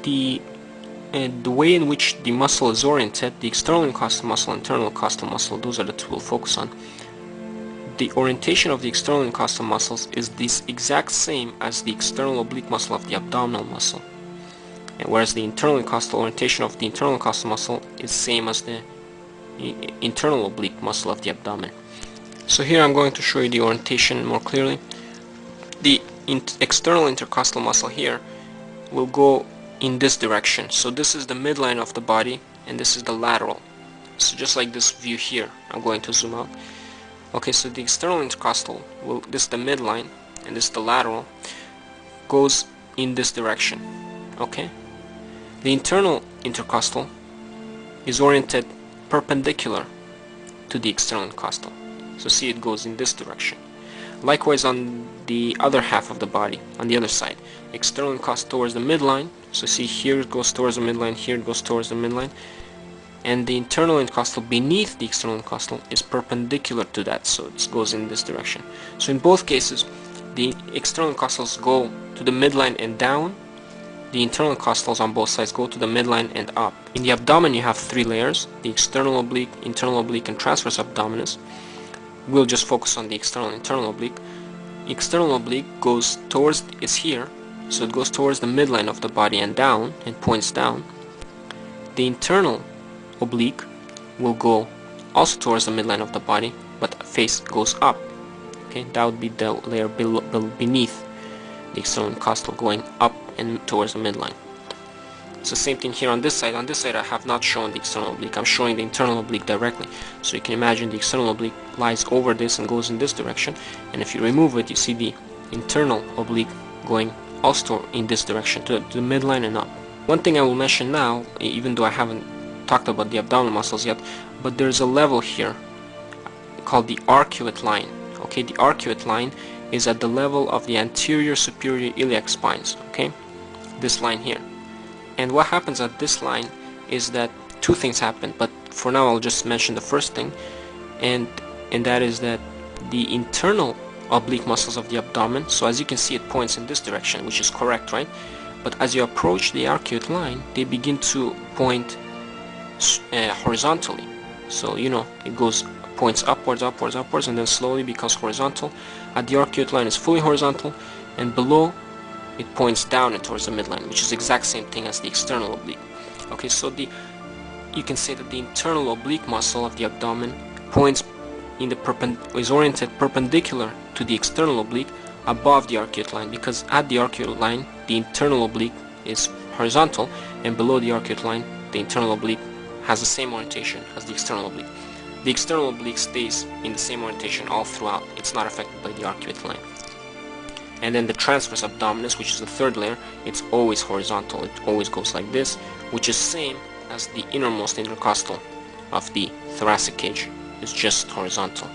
the way in which the muscle is oriented, the external intercostal muscle, internal intercostal muscle, those are the two we'll focus on. The orientation of the external intercostal muscles is this exact same as the external oblique muscle of the abdominal muscle, and whereas the internal intercostal orientation of the internal intercostal muscle is same as the internal oblique muscle of the abdomen. So here I'm going to show you the orientation more clearly. The external intercostal muscle here will go in this direction. So this is the midline of the body and this is the lateral. So just like this view here, I'm going to zoom out. Okay, so the external intercostal, this is the midline and this is the lateral, goes in this direction. Okay, the internal intercostal is oriented perpendicular to the external intercostal. So see, it goes in this direction. Likewise on the other half of the body, on the other side, external intercostal towards the midline. So see, here it goes towards the midline, here it goes towards the midline, and the internal intercostal beneath the external intercostal is perpendicular to that, so it goes in this direction. So in both cases, the external intercostals go to the midline and down, the internal intercostals on both sides go to the midline and up. In the abdomen you have three layers: the external oblique, internal oblique, and transverse abdominis. We'll just focus on the external and internal oblique. External oblique goes towards, is here, so it goes towards the midline of the body and down, and points down. The internal oblique will go also towards the midline of the body, but face goes up. Okay, that would be the layer beneath the external intercostal, going up and towards the midline. It's the same thing here on this side. On this side I have not shown the external oblique, I'm showing the internal oblique directly. So you can imagine the external oblique lies over this and goes in this direction, and if you remove it you see the internal oblique going also in this direction to the midline and up. One thing I will mention now, even though I haven't talked about the abdominal muscles yet, but there's a level here called the arcuate line. Okay, the arcuate line is at the level of the anterior superior iliac spines. Okay, this line here. And what happens at this line is that two things happen, but for now I'll just mention the first thing, and that is that the internal oblique muscles of the abdomen, so as you can see it points in this direction, which is correct, right? But as you approach the arcuate line, they begin to point horizontally. So you know, it points upwards, upwards, upwards, and then slowly becomes horizontal. At the arcuate line is fully horizontal, and below it points down and towards the midline, which is the exact same thing as the external oblique. Okay, so you can say that the internal oblique muscle of the abdomen points in the is oriented perpendicular to the external oblique above the arcuate line, because at the arcuate line the internal oblique is horizontal, and below the arcuate line the internal oblique has the same orientation as the external oblique. The external oblique stays in the same orientation all throughout. It's not affected by the arcuate line. And then the transverse abdominis, which is the third layer, it's always horizontal. It always goes like this, which is same as the innermost intercostal of the thoracic cage. It's just horizontal.